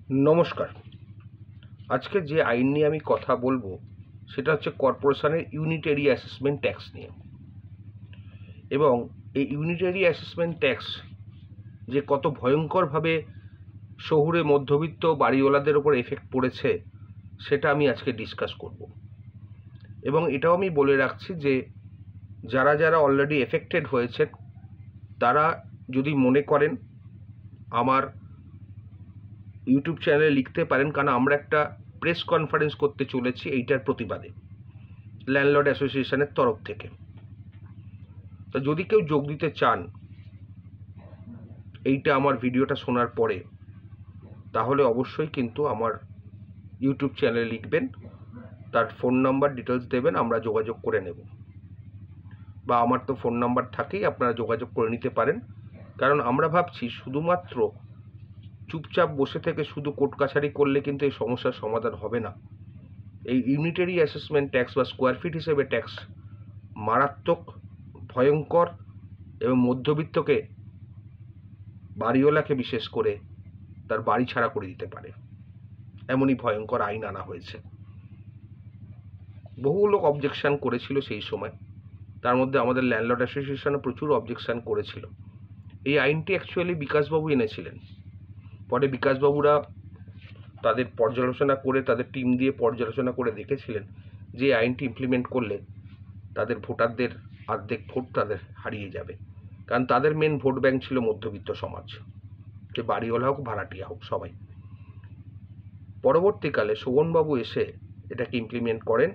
नमस्कार। आज के जे आईन निये आमी कथा बोलबो सेटा हच्छे कॉर्पोरेशनेर यूनिटरी अ্যাসেসমেন্ট टैक्स निये। एबं এই यूनिटरी अ্যাসেসমেন্ট टैक्स যে কত ভয়ঙ্করভাবে শহুরে মধ্যবিত্ত বাড়িওয়ালাদের উপর এফেক্ট পড়েছে সেটা আমি আজকে ডিসকাস করব। এবং এটাও আমি বলে রাখছি যে যারা যারা অলরেডি এফেক্টেড হয়েছেন তারা যদি মনে করেন আমার ইউটিউব চ্যানেলে লিখতে পারেন, কারণ আমরা একটা প্রেস কনফারেন্স করতে চলেছি এইটার প্রতিবাদে ল্যান্ডলর্ড অ্যাসোসিয়েশনের তরফ থেকে। তো যদি কেউ যোগ দিতে চান এইটা আমার ভিডিওটা শোনার পরে, তাহলে অবশ্যই কিন্তু আমার ইউটিউব চ্যানেলে লিখবেন, তার ফোন নাম্বার ডিটেলস দেবেন, আমরা যোগাযোগ করে নেব। বা আমার তো ফোন নাম্বার থাকেই, আপনারা যোগাযোগ করে নিতে পারেন। কারণ আমরা ভাবছি শুধুমাত্র চুপচাপ বসে থেকে শুধু কোর্ট কাছারি করলে কিন্তু এই সমস্যার সমাধান হবে না। এই ইউনিটারি অ্যাসেসমেন্ট ট্যাক্স বা স্কোয়ার ফিট হিসেবে ট্যাক্স মারাত্মক, ভয়ঙ্কর এবং মধ্যবিত্তকে, বাড়িওয়ালাকে বিশেষ করে তার বাড়ি ছাড়া করে দিতে পারে, এমনই ভয়ঙ্কর আইন আনা হয়েছে। বহু লোক অবজেকশন করেছিল সেই সময়, তার মধ্যে আমাদের ল্যান্ডলর্ড অ্যাসোসিয়েশনও প্রচুর অবজেকশন করেছিল। এই আইনটি অ্যাকচুয়ালি বিকাশবাবু এনেছিলেন। পরে বিকাশবাবুরা তাদের পর্যালোচনা করে, তাদের টিম দিয়ে পর্যালোচনা করে দেখেছিলেন যে আইনটি ইমপ্লিমেন্ট করলে তাদের ভোটারদের অর্ধেক ভোট তাদের হারিয়ে যাবে। কারণ তাদের মেন ভোট ব্যাংক ছিল মধ্যবিত্ত সমাজ, যে বাড়িওয়ালা হোক ভাড়াটিয়া হোক সবাই। পরবর্তীকালে শোভনবাবু এসে এটাকে ইমপ্লিমেন্ট করেন।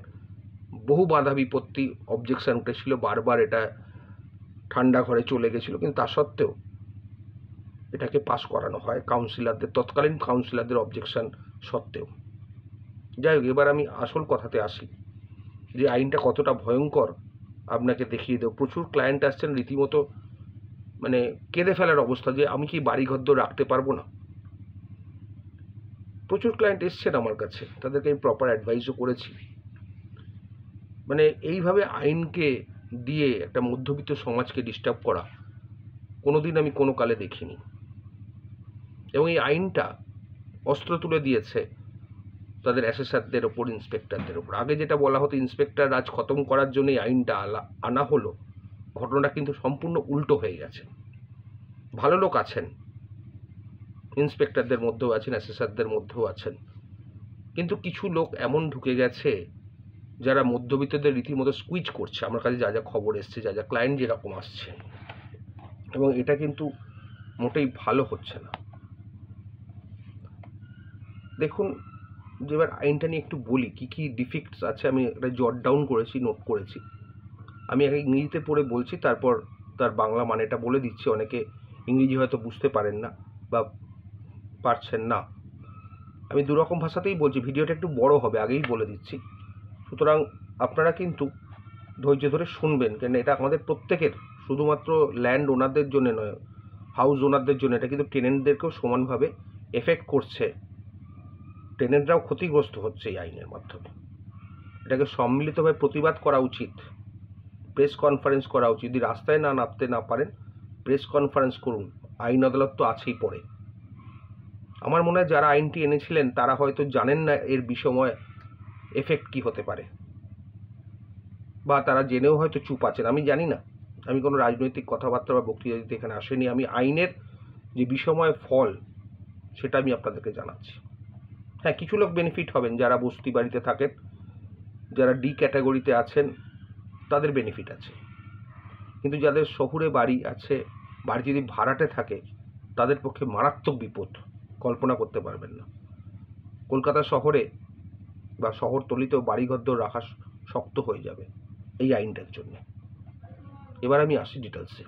বহু বাধা বিপত্তি, অবজেকশন উঠেছিল, বারবার এটা ঠান্ডা ঘরে চলে গেছিল, কিন্তু তা সত্ত্বেও এটাকে পাস করানো হয় কাউন্সিলরদের, তৎকালীন কাউন্সিলরদের অবজেকশন সত্ত্বেও। যাই হোক, এবার আমি আসল কথাতে আসি যে আইনটা কতটা ভয়ঙ্কর আপনাকে দেখিয়ে দেব। প্রচুর ক্লায়েন্ট আসছেন রীতিমতো মানে কেঁদে ফেলার অবস্থা, যে আমি কি বাড়ি ঘর রাখতে পারবো না। প্রচুর ক্লায়েন্ট এসছেন আমার কাছে, তাদেরকে আমি প্রপার অ্যাডভাইসও করেছি। মানে এইভাবে আইনকে দিয়ে একটা মধ্যবিত্ত সমাজকে ডিস্টার্ব করা কোনোদিন আমি কোনো কালে দেখিনি। এবং এই আইনটা অস্ত্র তুলে দিয়েছে তাদের অ্যাসেসরদের ওপর, ইন্সপেক্টরদের ওপর। আগে যেটা বলা হতো ইন্সপেক্টর রাজ খতম করার জন্য এই আইনটা আনা হলো, ঘটনাটা কিন্তু সম্পূর্ণ উল্টো হয়ে গেছে। ভালো লোক আছেন, ইন্সপেক্টরদের মধ্যেও আছেন, অ্যাসেসরদের মধ্যেও আছেন, কিন্তু কিছু লোক এমন ঢুকে গেছে যারা মধ্যবিত্তদের রীতিমতো স্কুইজ করছে। আমার কাছে যা যা খবর এসছে, যা যা ক্লায়েন্ট যেরকম আসছে, এবং এটা কিন্তু মোটেই ভালো হচ্ছে না। দেখুন, যে এবার আইনটা নিয়ে একটু বলি কী কী ডিফেক্টস আছে। আমি এটা জট ডাউন করেছি, নোট করেছি। আমি আগে ইংরেজিতে পড়ে বলছি, তারপর তার বাংলা মানেটা বলে দিচ্ছি। অনেকে ইংরেজি হয়তো বুঝতে পারেন না বা পারছেন না। আমি দুরকম ভাষাতেই বলছি, ভিডিওটা একটু বড় হবে, আগেই বলে দিচ্ছি। সুতরাং আপনারা কিন্তু ধৈর্য ধরে শুনবেন, কেন এটা আমাদের প্রত্যেকের, শুধুমাত্র ল্যান্ড ওনারদের জন্য নয়, হাউস ওনারদের জন্য, এটা কিন্তু টেনেন্টদেরকেও সমানভাবে এফেক্ট করছে। টেনেন্টরাও ক্ষতিগ্রস্ত হচ্ছে এই আইনের মাধ্যমে। এটাকে সম্মিলিতভাবে প্রতিবাদ করা উচিত, প্রেস কনফারেন্স করা উচিত। যদি রাস্তায় না নামতে না পারেন, প্রেস কনফারেন্স করুন, আইন আদালত তো আছেই পড়ে। আমার মনে হয় যারা আইনটি এনেছিলেন তারা হয়তো জানেন না এর বিষময় এফেক্ট কী হতে পারে, বা তারা জেনেও হয়তো চুপ আছেন, আমি জানি না। আমি কোনো রাজনৈতিক কথাবার্তা বা বক্তৃতা দিতে এখানে আসেনি। আমি আইনের যে বিষময় ফল সেটা আমি আপনাদেরকে জানাচ্ছি। হ্যাঁ, কিছু লোক বেনিফিট হবেন, যারা বস্তি বাড়িতে থাকেন, যারা ডি ক্যাটাগরিতে আছেন, তাদের বেনিফিট আছে। কিন্তু যাদের শহুরে বাড়ি আছে, বাড়ি যদি ভাড়াটে থাকে, তাদের পক্ষে মারাত্মক বিপদ, কল্পনা করতে পারবেন না। কলকাতা শহরে বা শহরতলিতেও বাড়িঘর রাখা শক্ত হয়ে যাবে এই আইনটার জন্য। এবার আমি আসি ডিটেলসে।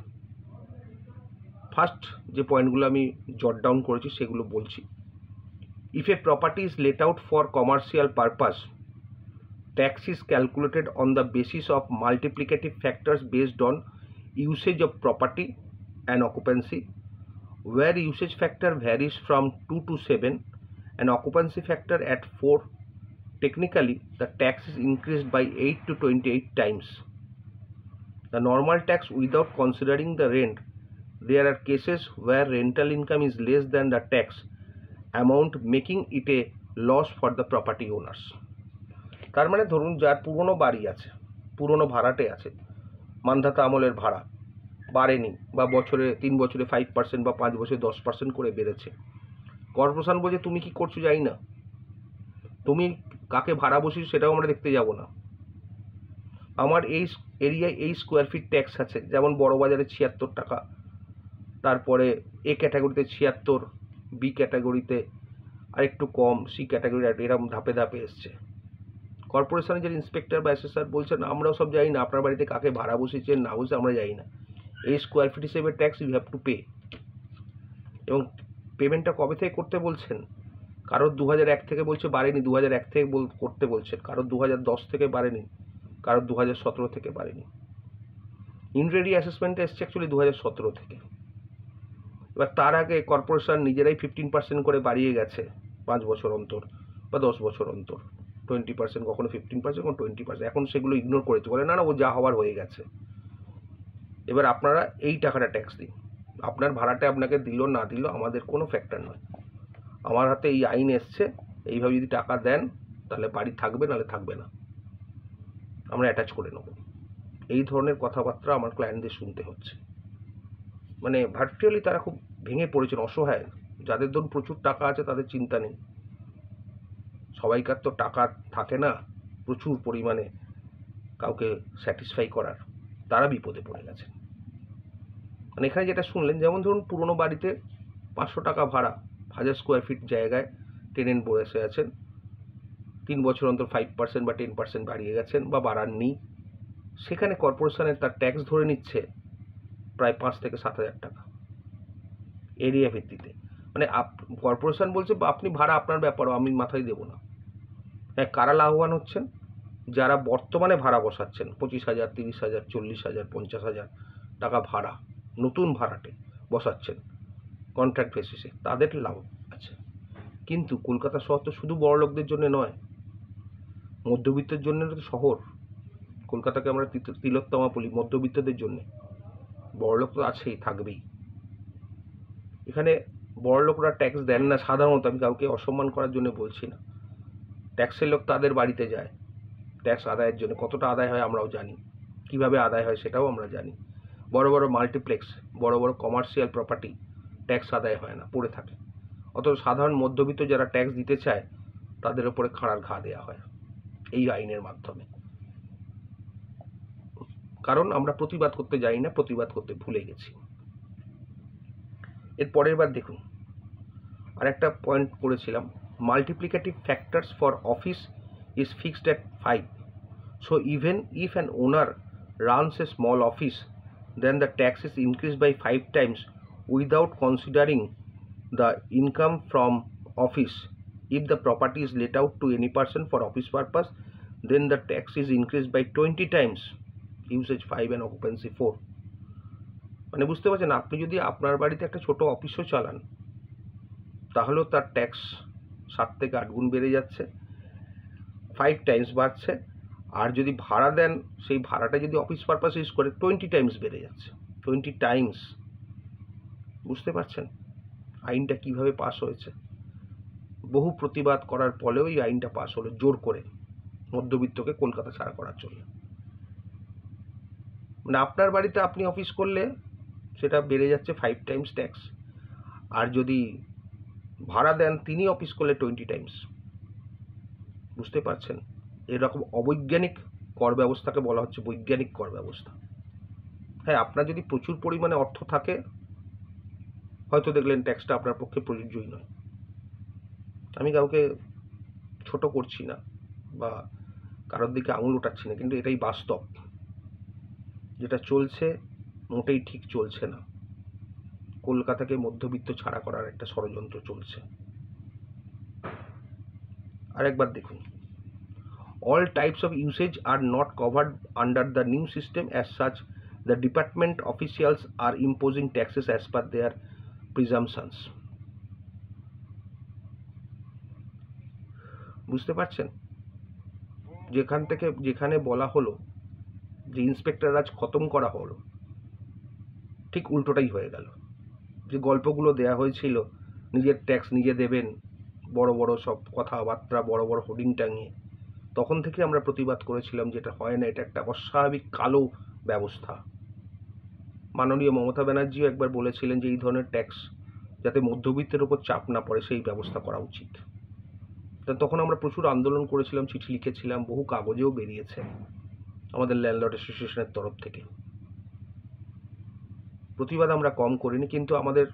ফার্স্ট যে পয়েন্টগুলো আমি জট ডাউন করেছি সেগুলো বলছি। If A property is late out for commercial purpose, tax is calculated on the basis of multiplicative factors based on usage of property and occupancy, where usage factor varies from 2 to 7 and occupancy factor at 4. Technically, the tax is increased by 8 to 28 times. The normal tax without considering the rent. There are cases where rental income is less than the tax amount making it a loss for the property owners. তার মানে ধরুন যার পুরনো বাড়ি আছে, পুরনো ভাড়াটে আছে, মান্ধাতা আমলের ভাড়া বাড়েনি, বা বছরে 3 বছরে 5% বা 5 বছরে 10% করে বেড়েছে, কর্পোরেশন বলছে তুমি কি করছো জানি না, তুমি কাকে ভাড়া বসিস সেটাও আমরা দেখতে যাব না, আমার এই এরিয়ায় এই স্কোয়ার ফিট ট্যাক্স আছে, যেমন বড় বাজারে 76 টাকা, তারপরে এ ক্যাটাগরিতে 76, বি ক্যাটাগরিতে আরেকটু কম, সি ক্যাটাগরি এরকম ধাপে ধাপে এসছে। কর্পোরেশনের যে ইন্সপেক্টর বা অ্যাসেসর বলছেন আমরাও সব জানি না, আপনার বাড়িতে কাকে ভাড়া বসিয়েছেন না বসে আমরা জানি না, এই স্কোয়ার ফিট হিসেবে tax you have to pay. এবং পেমেন্টটা কবে থেকে করতে বলছেন? কারোর 2001 থেকে বলছে বাড়েনি, 2001 থেকে করতে বলছেন, কারোর 2010 থেকে বাড়েনি, কারোর 2017 থেকে বাড়েনি। ইনরেডি অ্যাসেসমেন্টটা এসছে অ্যাকচুয়ালি 2017 থেকে। এবার তার আগে কর্পোরেশন নিজেরাই 15% করে বাড়িয়ে গেছে 5 বছর অন্তর বা 10 বছর অন্তর, 20%, কখনো 15%, কখনো 20%। এখন সেগুলো ইগনোর করেছে, বলে না না ও যা হওয়ার হয়ে গেছে। এবার আপনারা এই টাকাটা ট্যাক্স দিন, আপনার ভাড়াটা আপনাকে দিল না দিল আমাদের কোনো ফ্যাক্টর নয়, আমার হাতে এই আইন এসছে, এইভাবে যদি টাকা দেন তাহলে বাড়ি থাকবে, নাহলে থাকবে না, আমরা অ্যাটাচ করে নেব। এই ধরনের কথাবার্তা আমার ক্লায়েন্টদের শুনতে হচ্ছে। মানে ভার্চুয়ালি তারা খুব ভেঙে পড়েছেন, অসহায়। যাদের ধরুন প্রচুর টাকা আছে তাদের চিন্তা নেই, সবাইকার তো টাকা থাকে না প্রচুর পরিমাণে কাউকে স্যাটিসফাই করার, তারা বিপদে পড়ে গেছে। মানে এখানে যেটা শুনলেন, যেমন ধরুন পুরনো বাড়িতে 500 টাকা ভাড়া, 1000 স্কোয়ার ফিট জায়গায় টেনেন্ট বসে আছেন, 3 বছর অন্তর 5% বা 10% বাড়িয়ে গেছেন বা বাড়াননি, সেখানে কর্পোরেশনের তার ট্যাক্স ধরে নিচ্ছে প্রায় 5 থেকে 7,000 টাকা এরিয়া ভিত্তিতে। মানে কর্পোরেশন বলছে আপনি ভাড়া আপনার ব্যাপারও, আমি মাথায় দেবো না। হ্যাঁ, কারা লাভবান হচ্ছেন? যারা বর্তমানে ভাড়া বসাচ্ছেন 25,000, 30,000, 40,000, 50,000 টাকা ভাড়া, নতুন ভাড়াটে বসাচ্ছেন কন্ট্রাক্ট বেসিসে, তাদের লাভ আছে। কিন্তু কলকাতা শহর তো শুধু বড়লোকদের জন্য নয়, মধ্যবিত্তের জন্য তো শহর। কলকাতাকে আমরা তিলোত্তমা বলি মধ্যবিত্তদের জন্য, বড়লোক তো আছেই, থাকবেই। এখানে বড়লোকরা ট্যাক্স দেন না সাধারণত, আমি কাউকে অসম্মান করার জন্য বলছি না, ট্যাক্সের লোক তাদের বাড়িতে যায় ট্যাক্স আদায়ের জন্য, কতটা আদায় হয় আমরাও জানি, কিভাবে আদায় হয় সেটাও আমরা জানি। বড় বড় মাল্টিপ্লেক্স, বড় বড় কমার্শিয়াল প্রপার্টি ট্যাক্স আদায় হয় না, পড়ে থাকে। অথচ সাধারণ মধ্যবিত্ত যারা ট্যাক্স দিতে চায় তাদের ওপরে খাড়ার ঘা দেওয়া হয় এই আইনের মাধ্যমে। কারণ আমরা প্রতিবাদ করতে যাই না, প্রতিবাদ করতে ভুলে গেছি। এর পরের বার দেখুন, আর একটা পয়েন্ট করেছিলাম, multiplicative factors for office is fixed at 5. So even if an owner runs a small office, then the tax is increased by 5 times without considering the income from office. If the property is let out to any person for office purpose, then the tax is increased by 20 times, usage 5 and occupancy 4. মানে বুঝতে পারছেন, আপনি যদি আপনার বাড়িতে একটা ছোট অফিসও চালান তাহলেও তার ট্যাক্স 7 থেকে 8 গুণ বেড়ে যাচ্ছে, 5 টাইমস বাড়ছে। আর যদি ভাড়া দেন, সেই ভাড়াটা যদি অফিস পারপাস ইউজ করে 20 টাইমস বেড়ে যাচ্ছে, 20 টাইমস। বুঝতে পারছেন আইনটা কিভাবে পাস হয়েছে? বহু প্রতিবাদ করার পরেও এই আইনটা পাস হলো, জোর করে মধ্যবিত্তকে কলকাতা ছাড়া করার জন্য। মানে আপনার বাড়িতে আপনি অফিস করলে সেটা বেড়ে যাচ্ছে 5 টাইমস ট্যাক্স, আর যদি ভাড়া দেন তিনি অফিস করলে 20 টাইমস। বুঝতে পারছেন, এরকম অবৈজ্ঞানিক কর ব্যবস্থাকে বলা হচ্ছে বৈজ্ঞানিক কর ব্যবস্থা। হ্যাঁ, আপনার যদি প্রচুর পরিমাণে অর্থ থাকে হয়তো দেখলেন ট্যাক্সটা আপনার পক্ষে প্রযোজ্যই নয়। আমি কাউকে ছোট করছি না বা কারোর দিকে আঙুল ওঠাচ্ছি না, কিন্তু এটাই বাস্তব। যেটা চলছে মোটেই ঠিক চলছে না, কলকাতাকে মধ্যবিত্ত ছাড়া করার একটা ষড়যন্ত্র চলছে। আরেকবার দেখুন, all types of usage are not covered under the new system. As such, the department officials are imposing taxes as per their presumptions. বুঝতে পারছেন, যেখানে বলা হলো যে ইন্সপেক্টর রাজ খতম করা হলো, ঠিক উল্টোটাই হয়ে গেল। যে গল্পগুলো দেয়া হয়েছিল নিজের ট্যাক্স নিজে দেবেন, বড় বড় সব কথাবার্তা, বড় বড় হোর্ডিং টাঙিয়ে, তখন থেকে আমরা প্রতিবাদ করেছিলাম যে এটা হয় না, এটা একটা অস্বাভাবিক কালো ব্যবস্থা। মাননীয় মমতা ব্যানার্জিও একবার বলেছিলেন যে এই ধরনের ট্যাক্স যাতে মধ্যবিত্তের উপর চাপ না পড়ে সেই ব্যবস্থা করা উচিত। তখন আমরা প্রচুর আন্দোলন করেছিলাম, চিঠি লিখেছিলাম, বহু কাগজেও বেরিয়েছে আমাদের ল্যান্ডলর্ড অ্যাসোসিয়েশনের তরফ থেকে। প্রতিবাদ আমরা কম করিনি, কিন্তু আমাদের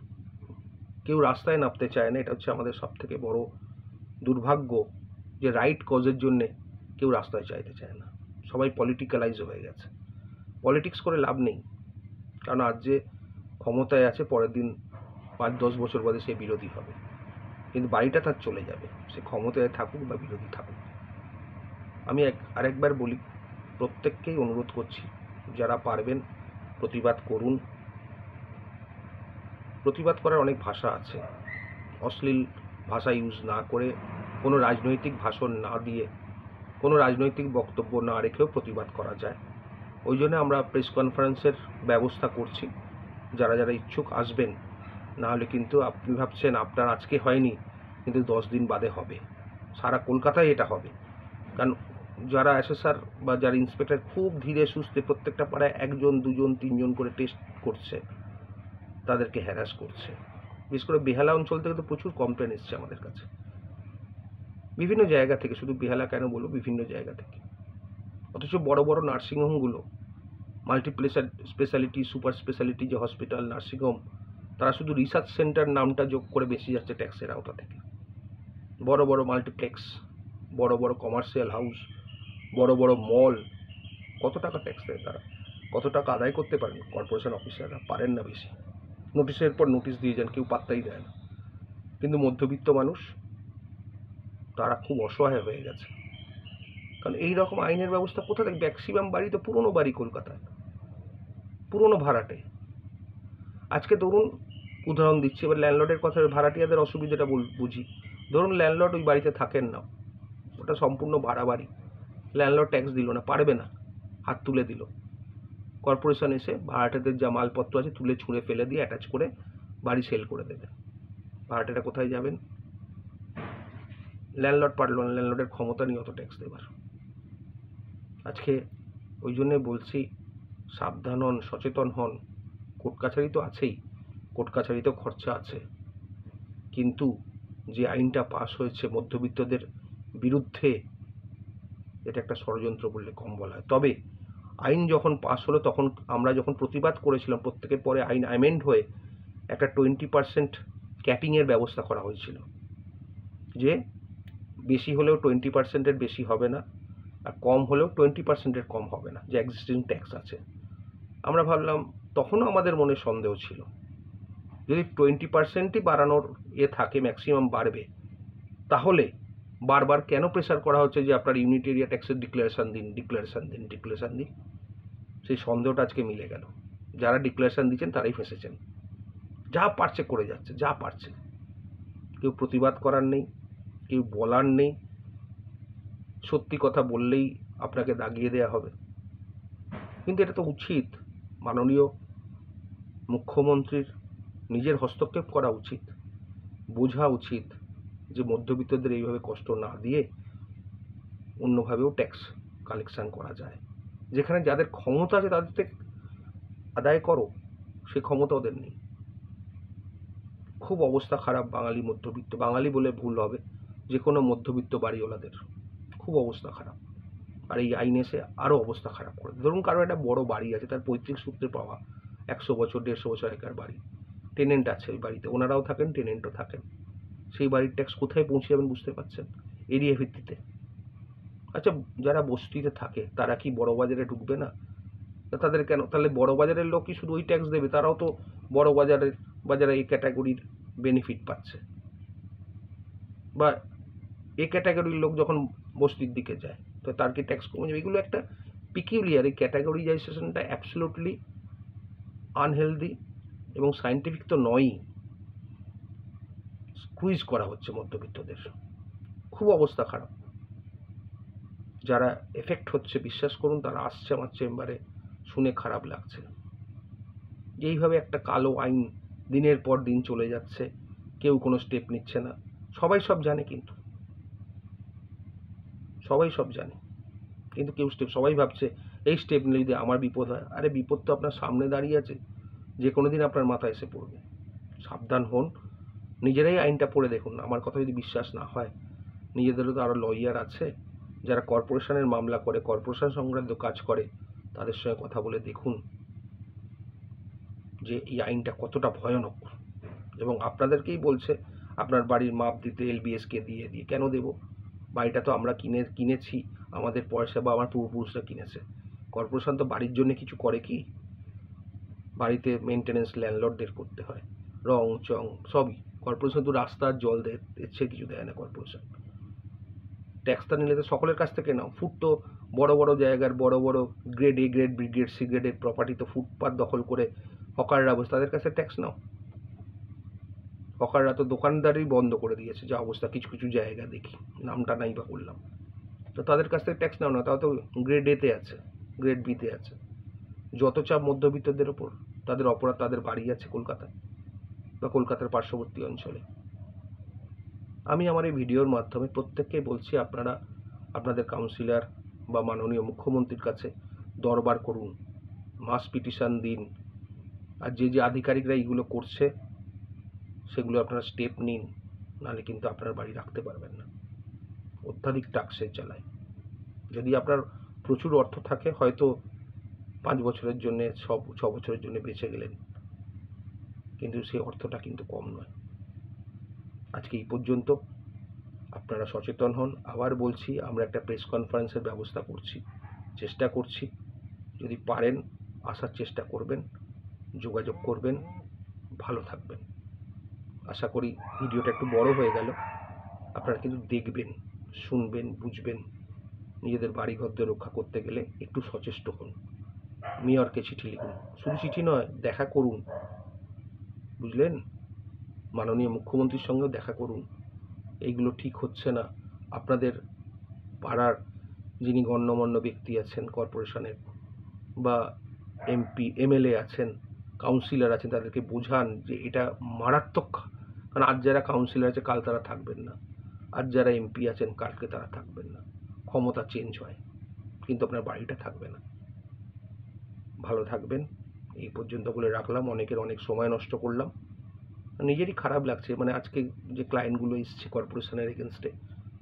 কেউ রাস্তায় নামতে চায় না। এটা হচ্ছে আমাদের সব থেকে বড় দুর্ভাগ্য যে রাইট কজের জন্যে কেউ রাস্তায় চাইতে চায় না, সবাই পলিটিক্যালাইজ হয়ে গেছে। পলিটিক্স করে লাভ নেই, কারণ আজ যে ক্ষমতায় আছে পরের দিন 5-10 বছর বাদে সে বিরোধী হবে, কিন্তু বাড়িটা তার চলে যাবে, সে ক্ষমতায় থাকুক বা বিরোধী থাকুক। আমি আরেকবার বলি, প্রত্যেককেই অনুরোধ করছি, যারা পারবেন প্রতিবাদ করুন। প্রতিবাদ করার অনেক ভাষা আছে, অশ্লীল ভাষা ইউজ না করে, কোনো রাজনৈতিক ভাষণ না দিয়ে, কোনো রাজনৈতিক বক্তব্য না রেখেও প্রতিবাদ করা যায়। ওই জন্য আমরা প্রেস কনফারেন্সের ব্যবস্থা করছি, যারা যারা ইচ্ছুক আসবেন। না হলে কিন্তু আপনি ভাবছেন আপনার আজকে হয়নি, কিন্তু 10 দিন বাদে হবে, সারা কলকাতায় এটা হবে। কারণ যারা এসএসআর বা যারা ইন্সপেক্টর খুব ধীরে সুস্থে প্রত্যেকটা পাড়ায় 1 জন 2 জন 3 জন করে টেস্ট করছে, তাদেরকে হ্যারাস করছে। বিশেষ করে বেহালা অঞ্চল থেকে তো প্রচুর কমপ্লেন এসছে আমাদের কাছে, বিভিন্ন জায়গা থেকে, শুধু বেহালা কেন বলবো, বিভিন্ন জায়গা থেকে। অথচ বড় বড় নার্সিংহোমগুলো, স্পেশালিটি, সুপার স্পেশালিটি যে হসপিটাল, নার্সিংহোম, তারা শুধু রিসার্চ সেন্টার নামটা যোগ করে বেশি যাচ্ছে ট্যাক্সের আওতা থেকে। বড় বড় মাল্টিপ্লেক্স, বড় বড় কমার্শিয়াল হাউস, বড় বড় মল, কত টাকা ট্যাক্স দেয় তারা? কত টাকা আদায় করতে পারেন কর্পোরেশন অফিসাররা? পারেন না বেশি। নোটিশের পর নোটিশ দিয়ে যান, কেউ পাত্তাই দেয় না। কিন্তু মধ্যবিত্ত মানুষ তারা খুব অসহায় হয়ে গেছে। কারণ এই রকম আইনের ব্যবস্থা কোথা থেকে? ম্যাক্সিমাম বাড়ি তো পুরনো বাড়ি, কলকাতায় পুরনো ভাড়াটে। আজকে ধরুন, উদাহরণ দিচ্ছি, এবার ল্যান্ডলর্ডের কথা, ভাড়াটিয়াদের অসুবিধাটা বুঝি। ধরুন ল্যান্ডলর্ড ওই বাড়িতে থাকেন না, ওটা সম্পূর্ণ ভাড়া বাড়ি, ল্যান্ডলর্ড ট্যাক্স দিল না, পারবে না, হাত তুলে দিল। কর্পোরেশন এসে ভাড়াটেদের যা মালপত্র আছে তুলে ছুঁড়ে ফেলে দিয়ে অ্যাটাচ করে বাড়ি সেল করে দেবে। ভাড়াটেরা কোথায় যাবেন? ল্যান্ডলর্ড পারল না, ল্যান্ডলর্ডের ক্ষমতা নেই অত ট্যাক্স দেবার। আজকে ওই জন্যে বলছি, সাবধান হন, সচেতন হন। কোর্ট কাছারি তো আছেই, কোর্ট কাছারিতেও খরচা আছে, কিন্তু যে আইনটা পাস হয়েছে মধ্যবিত্তদের বিরুদ্ধে, এটা একটা ষড়যন্ত্র বললে কম বলা হয়। তবে আইন যখন পাস হলো, তখন আমরা যখন প্রতিবাদ করেছিলাম, প্রত্যেকের পরে আইন অ্যামেন্ড হয়ে একটা 20% ক্যাপিংয়ের ব্যবস্থা করা হয়েছিল, যে বেশি হলেও 20%-এর বেশি হবে না, আর কম হলেও 20%-এর কম হবে না, যে এক্সিস্টিং ট্যাক্স আছে। আমরা ভাবলাম, তখনও আমাদের মনে সন্দেহ ছিল, যদি 20%ই বাড়ানোর থাকে, ম্যাক্সিমাম বাড়বে, তাহলে বারবার কেন প্রেসার করা হচ্ছে যে আপনার ইউনিট এরিয়া ট্যাক্সের ডিক্লারেশন দিন। সেই সন্দেহটা আজকে মিলে গেল। যারা ডিক্লারেশন দিচ্ছেন তারাই ফেঁসেছেন, যা পারছে করে যাচ্ছে, যা পারছে। কেউ প্রতিবাদ করার নেই, কেউ বলার নেই, সত্যি কথা বললেই আপনাকে দাগিয়ে দেওয়া হবে। কিন্তু এটা তো উচিত, মাননীয় মুখ্যমন্ত্রীর নিজের হস্তক্ষেপ করা উচিত, বোঝা উচিত যে মধ্যবিত্তদের এইভাবে কষ্ট না দিয়ে অন্যভাবেও ট্যাক্স কালেকশন করা যায়। যেখানে যাদের ক্ষমতা আছে তাদের থেকে আদায় করো, সে ক্ষমতা ওদের নেই। খুব অবস্থা খারাপ বাঙালি মধ্যবিত্ত, বাঙালি বলে ভুল হবে, যে কোনো মধ্যবিত্ত বাড়িওয়ালাদের খুব অবস্থা খারাপ। আর এই আইন এসে আরও অবস্থা খারাপ করে। ধরুন কারো একটা বড় বাড়ি আছে, তার পৈতৃক সূত্রে পাওয়া 100 বছর 150 বছর আগেকার বাড়ি, টেনেন্ট আছে ওই বাড়িতে, ওনারাও থাকেন, টেনেন্টও থাকেন। সেই বাড়ির ট্যাক্স কোথায় পৌঁছে যাবেন বুঝতে পারছেন? এরিয়া ভিত্তিতে। আচ্ছা, যারা বস্তিতে থাকে তারা কি বড় বাজারে ঢুকবে না? তাদের কেন? তাহলে বড় বাজারের লোক কি শুধু ওই ট্যাক্স দেবে? তারাও তো বড় বাজারে এই ক্যাটাগরির বেনিফিট পাচ্ছে। বা এই ক্যাটাগরির লোক যখন বস্তির দিকে যায়, তো তার কি ট্যাক্স কমে যাবে? এগুলো একটা পিকিউলিয়ার, এই ক্যাটাগরিজাইজেশনটা অ্যাবসলিউটলি আনহেলদি এবং সায়েন্টিফিক তো নয়ই। স্কুইজ করা হচ্ছে মধ্যবিত্তদের, খুব অবস্থা খারাপ। যারা এফেক্ট হচ্ছে, বিশ্বাস করুন, তারা আসছে আমার চেম্বারে, শুনে খারাপ লাগছে। এইভাবে একটা কালো আইন দিনের পর দিন চলে যাচ্ছে, কেউ কোনো স্টেপ নিচ্ছে না। সবাই সব জানে, কিন্তু সবাই সব জানে, কিন্তু কেউ সবাই ভাবছে এই স্টেপ নিলে যদি আমার বিপদ হয়। আরে বিপদ তো আপনার সামনে দাঁড়িয়ে আছে, যে কোনো দিন আপনার মাথায় এসে পড়বে। সাবধান হন, নিজেরাই আইনটা পড়ে দেখুন। আমার কথা যদি বিশ্বাস না হয়, নিজেদেরও তো আরও লয়ার আছে যারা কর্পোরেশনের মামলা করে, কর্পোরেশন সংক্রান্ত কাজ করে, তাদের সঙ্গে কথা বলে দেখুন যে এই আইনটা কতটা ভয়ানক। এবং আপনাদেরকেই বলছে আপনার বাড়ির মাপ দিতে এলবিএসকে দিয়ে কেন দেব? বাড়িটা তো আমরা কিনেছি, আমাদের পয়সা বা আমার পূর্বপুরুষরা কিনেছে। কর্পোরেশন তো বাড়ির জন্য কিছু করে কি? বাড়িতে মেনটেনেন্স ল্যান্ডলর্ডদের করতে হয়, রং চং সবই। কর্পোরেশন তো রাস্তার জল দেয়, সে কিছু দেয় না কর্পোরেশন। ট্যাক্সটা নিলে তো সকলের কাছ থেকে নাও। ফুট তো বড় বড় জায়গার বড় বড় grade A, grade B, grade C গ্রেডের প্রপার্টি তো ফুটপাত দখল করে হকাররা বসে, তাদের কাছে ট্যাক্স নাও। হকাররা তো দোকানদারই বন্ধ করে দিয়েছে, যা অবস্থা কিছু কিছু জায়গা দেখি, নামটা নাই বা করলাম। তো তাদের কাছ থেকে ট্যাক্স নাও না, তাও তো গ্রেড এতে আছে, গ্রেড বিতে আছে। যত চাপ মধ্যবিত্তদের ওপর, তাদের অপরাধ, তাদের বাড়ি আছে কলকাতায় বা কলকাতার পার্শ্ববর্তী অঞ্চলে। আমি আমার এই ভিডিওর মাধ্যমে প্রত্যেককে বলছি, আপনারা আপনাদের কাউন্সিলর বা মাননীয় মুখ্যমন্ত্রীর কাছে দরবার করুন, মাস পিটিশন দিন। আর যে যে আধিকারিকরা এইগুলো করছে সেগুলো আপনারা স্টেপ নিন, নাহলে কিন্তু আপনার বাড়ি রাখতে পারবেন না। অত্যাধিক ট্যাক্সে চালায়। যদি আপনার প্রচুর অর্থ থাকে, হয়তো 5 বছরের জন্যে 6 বছরের জন্য বেঁচে গেলেন, কিন্তু সেই অর্থটা কিন্তু কম নয়। আজকে এই পর্যন্ত। আপনারা সচেতন হন। আবার বলছি, আমরা একটা প্রেস কনফারেন্সের ব্যবস্থা করছি, চেষ্টা করছি। যদি পারেন আসার চেষ্টা করবেন, যোগাযোগ করবেন। ভালো থাকবেন। আশা করি ভিডিওটা একটু বড় হয়ে গেল, আপনারা কিন্তু দেখবেন, শুনবেন, বুঝবেন। নিজেদের বাড়িঘরদের রক্ষা করতে গেলে একটু সচেষ্ট হন। মেয়রকে চিঠি লিখুন, শুধু চিঠি নয়, দেখা করুন, বুঝলেন? মাননীয় মুখ্যমন্ত্রীর সঙ্গেও দেখা করুন। এইগুলো ঠিক হচ্ছে না। আপনাদের পাড়ার যিনি গণ্যমান্য ব্যক্তি আছেন কর্পোরেশনের, বা এমপি এমএলএ আছেন, কাউন্সিলর আছেন, তাদেরকে বোঝান যে এটা মারাত্মক। কারণ আজ যারা কাউন্সিলর আছে কাল তারা থাকবেন না, আজ যারা এমপি আছেন কালকে তারা থাকবেন না। ক্ষমতা চেঞ্জ হয়, কিন্তু আপনার বাড়িটা থাকবে না। ভালো থাকবেন। এই পর্যন্ত বলে রাখলাম। অনেকের অনেক সময় নষ্ট করলাম, নিজেরই খারাপ লাগছে। মানে আজকে যে ক্লায়েন্টগুলো এসছে কর্পোরেশনের এগেনস্টে,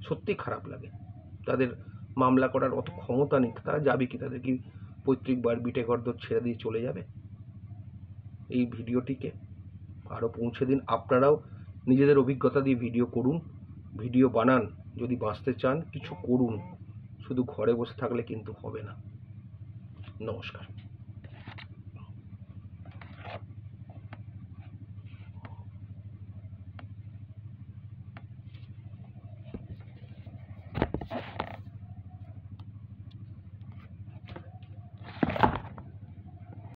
সত্যি খারাপ লাগে। তাদের মামলা করার অত ক্ষমতা নেই, তারা যাবে কি? তাদের কি পৈতৃক বাড়ি ভিটে ঘরদোর ছেড়ে দিয়ে চলে যাবে? এই ভিডিওটিকে আরও পৌঁছে দিন। আপনারাও নিজেদের অভিজ্ঞতা দিয়ে ভিডিও করুন, ভিডিও বানান। যদি বাঁচতে চান কিছু করুন, শুধু ঘরে বসে থাকলে কিন্তু হবে না। নমস্কার।